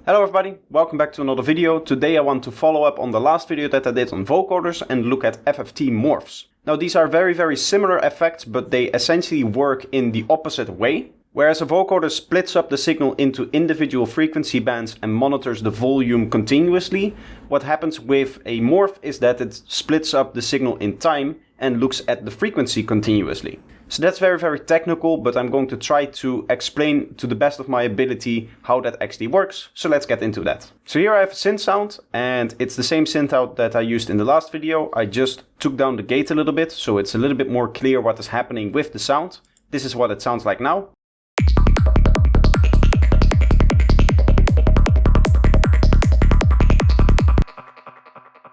Hello everybody, welcome back to another video. Today I want to follow up on the last video that I did on vocoders and look at FFT Morphs. Now these are very similar effects, but they essentially work in the opposite way. Whereas a vocoder splits up the signal into individual frequency bands and monitors the volume continuously, what happens with a morph is that it splits up the signal in time and looks at the frequency continuously. So that's very technical, but I'm going to try to explain to the best of my ability how that actually works. So let's get into that. So here I have a synth sound, and it's the same synth sound that I used in the last video. I just took down the gate a little bit, so it's a little bit more clear what is happening with the sound. This is what it sounds like now.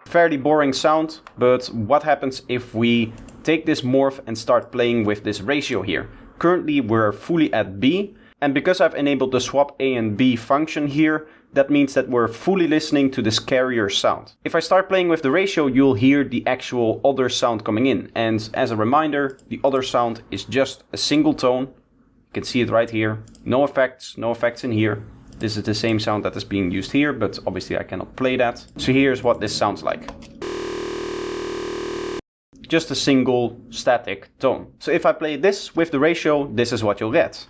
Fairly boring sound, but what happens if we take this morph and start playing with this ratio here? Currently we're fully at B, and because I've enabled the swap A and B function here, that means that we're fully listening to this carrier sound. If I start playing with the ratio, you'll hear the actual other sound coming in, and as a reminder, the other sound is just a single tone. You can see it right here. No effects in here. This is the same sound that is being used here, but obviously I cannot play that. So here's what this sounds like. Just a single static tone. So if I play this with the ratio, this is what you'll get.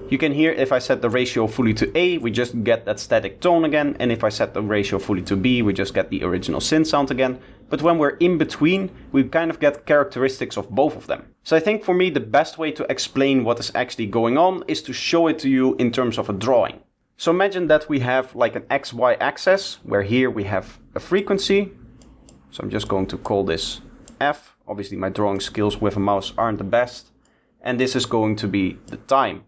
You can hear if I set the ratio fully to A, we just get that static tone again, and if I set the ratio fully to B, we just get the original synth sound again. But when we're in between, we kind of get characteristics of both of them. So I think for me the best way to explain what is actually going on is to show it to you in terms of a drawing. So imagine that we have like an XY axis, where here we have a frequency. So I'm just going to call this F. Obviously my drawing skills with a mouse aren't the best. And this is going to be the time.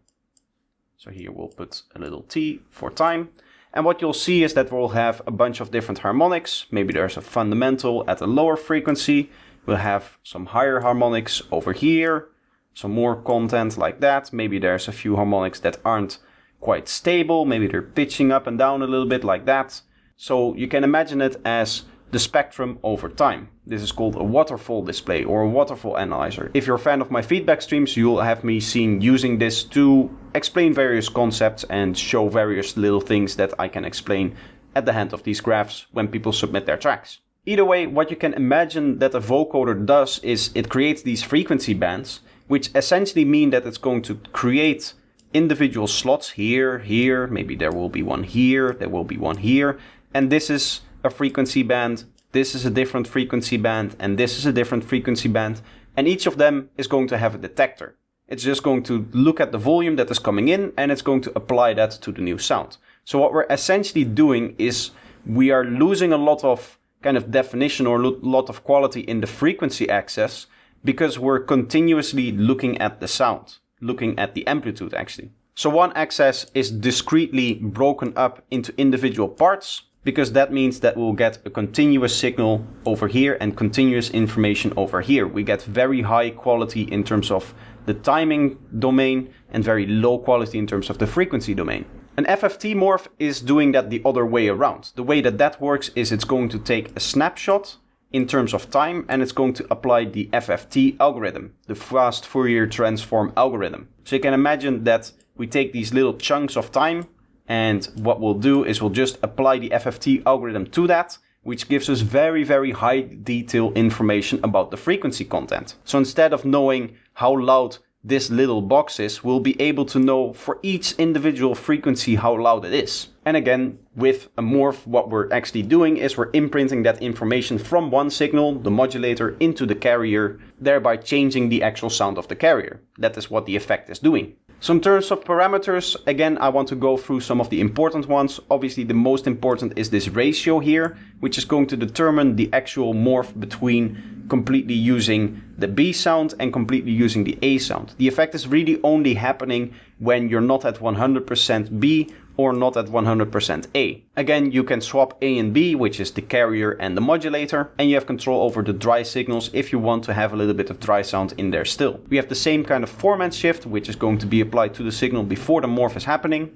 So here we'll put a little T for time. And what you'll see is that we'll have a bunch of different harmonics. Maybe there's a fundamental at a lower frequency. We'll have some higher harmonics over here. Some more content like that. Maybe there's a few harmonics that aren't quite stable. Maybe they're pitching up and down a little bit like that. So you can imagine it as the spectrum over time. This is called a waterfall display or a waterfall analyzer. If you're a fan of my feedback streams, you'll have me seen using this to explain various concepts and show various little things that I can explain at the hand of these graphs when people submit their tracks. Either way, what you can imagine that a vocoder does is it creates these frequency bands, which essentially mean that it's going to create individual slots here, here, maybe there will be one here, there will be one here, and this is a frequency band, this is a different frequency band, and this is a different frequency band, and each of them is going to have a detector. It's just going to look at the volume that is coming in, and it's going to apply that to the new sound. So what we're essentially doing is we are losing a lot of kind of definition or a lot of quality in the frequency axis because we're continuously looking at the sound, looking at the amplitude actually. So one axis is discretely broken up into individual parts, because that means that we'll get a continuous signal over here and continuous information over here. We get very high quality in terms of the timing domain and very low quality in terms of the frequency domain. An FFT morph is doing that the other way around. The way that that works is it's going to take a snapshot in terms of time and it's going to apply the FFT algorithm, the fast Fourier transform algorithm. So you can imagine that we take these little chunks of time, and what we'll do is we'll just apply the FFT algorithm to that, which gives us very high detail information about the frequency content. So instead of knowing how loud this little box is, we'll be able to know for each individual frequency how loud it is. And again, with a morph, what we're actually doing is we're imprinting that information from one signal, the modulator, into the carrier, thereby changing the actual sound of the carrier. That is what the effect is doing. So in terms of parameters, again, I want to go through some of the important ones. Obviously, the most important is this ratio here, which is going to determine the actual morph between completely using the B sound and completely using the A sound. The effect is really only happening when you're not at 100% B or not at 100% A. Again, you can swap A and B, which is the carrier and the modulator, and you have control over the dry signals if you want to have a little bit of dry sound in there still. We have the same kind of format shift, which is going to be applied to the signal before the morph is happening.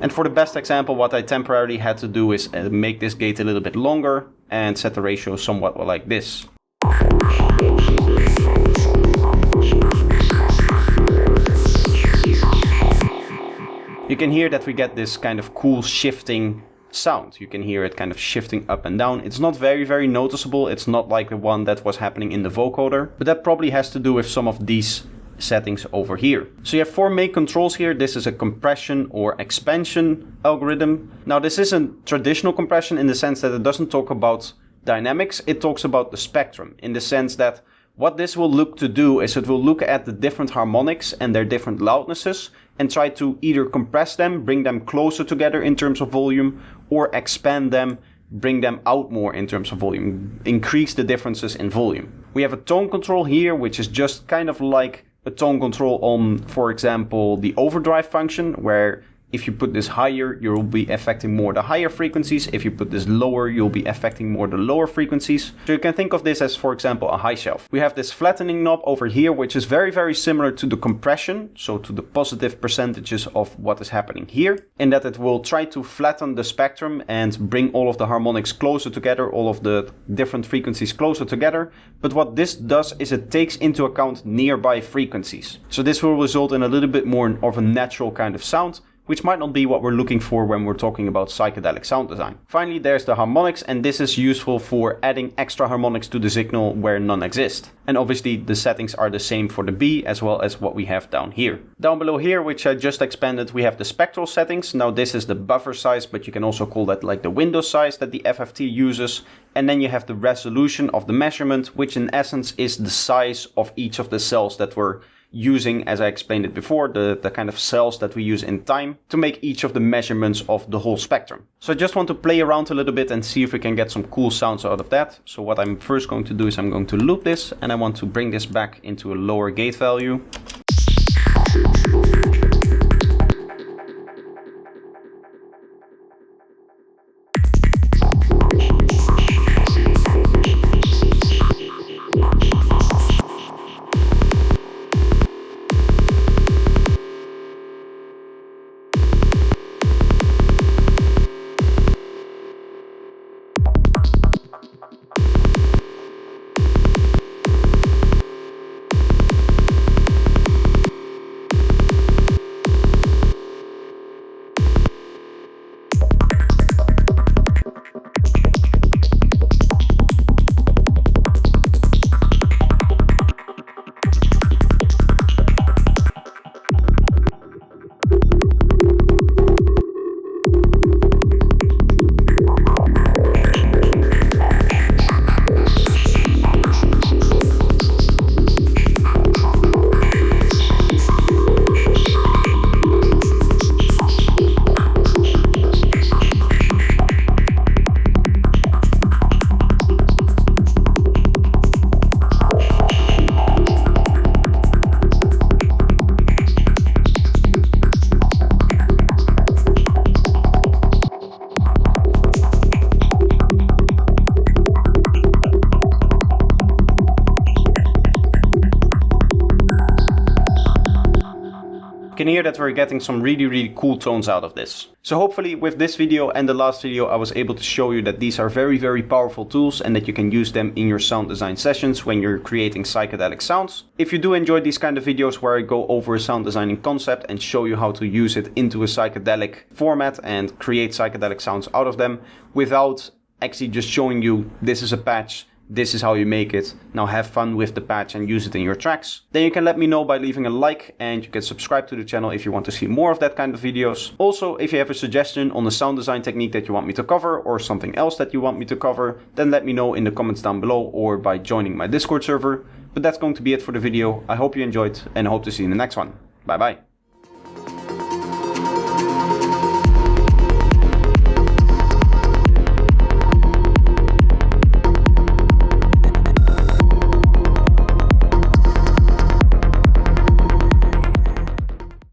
And for the best example, what I temporarily had to do is make this gate a little bit longer and set the ratio somewhat like this. You can hear that we get this kind of cool shifting sound. You can hear it kind of shifting up and down. It's not very noticeable. It's not like the one that was happening in the vocoder, but that probably has to do with some of these settings over here. So you have 4 main controls here. This is a compression or expansion algorithm. Now this isn't traditional compression in the sense that it doesn't talk about dynamics. It talks about the spectrum in the sense that what this will look to do is it will look at the different harmonics and their different loudnesses and try to either compress them, bring them closer together in terms of volume, or expand them, bring them out more in terms of volume, increase the differences in volume. We have a tone control here, which is just kind of like a tone control on, for example, the overdrive function, where if you put this higher, you'll be affecting more the higher frequencies. If you put this lower, you'll be affecting more the lower frequencies. So you can think of this as, for example, a high shelf. We have this flattening knob over here, which is very similar to the compression, so to the positive percentages of what is happening here, in that it will try to flatten the spectrum and bring all of the harmonics closer together, all of the different frequencies closer together. But what this does is it takes into account nearby frequencies. So this will result in a little bit more of a natural kind of sound, which might not be what we're looking for when we're talking about psychedelic sound design. Finally, there's the harmonics, and this is useful for adding extra harmonics to the signal where none exist. And obviously the settings are the same for the B as well as what we have down here. Down below here, which I just expanded, we have the spectral settings. Now this is the buffer size, but you can also call that like the window size that the FFT uses. And then you have the resolution of the measurement, which in essence is the size of each of the cells that we're using, as I explained it before, the kind of cells that we use in time to make each of the measurements of the whole spectrum. So I just want to play around a little bit and see if we can get some cool sounds out of that. So what I'm first going to do is I'm going to loop this, and I want to bring this back into a lower gate value. can hear that we're getting some really cool tones out of this. So hopefully with this video and the last video I was able to show you that these are very powerful tools and that you can use them in your sound design sessions when you're creating psychedelic sounds. If you do enjoy these kind of videos where I go over a sound designing concept and show you how to use it into a psychedelic format and create psychedelic sounds out of them without actually just showing you this is a patch, this is how you make it, now have fun with the patch and use it in your tracks, then you can let me know by leaving a like, and you can subscribe to the channel if you want to see more of that kind of videos. Also, if you have a suggestion on a sound design technique that you want me to cover or something else that you want me to cover, then let me know in the comments down below or by joining my Discord server. But that's going to be it for the video. I hope you enjoyed and I hope to see you in the next one. Bye bye.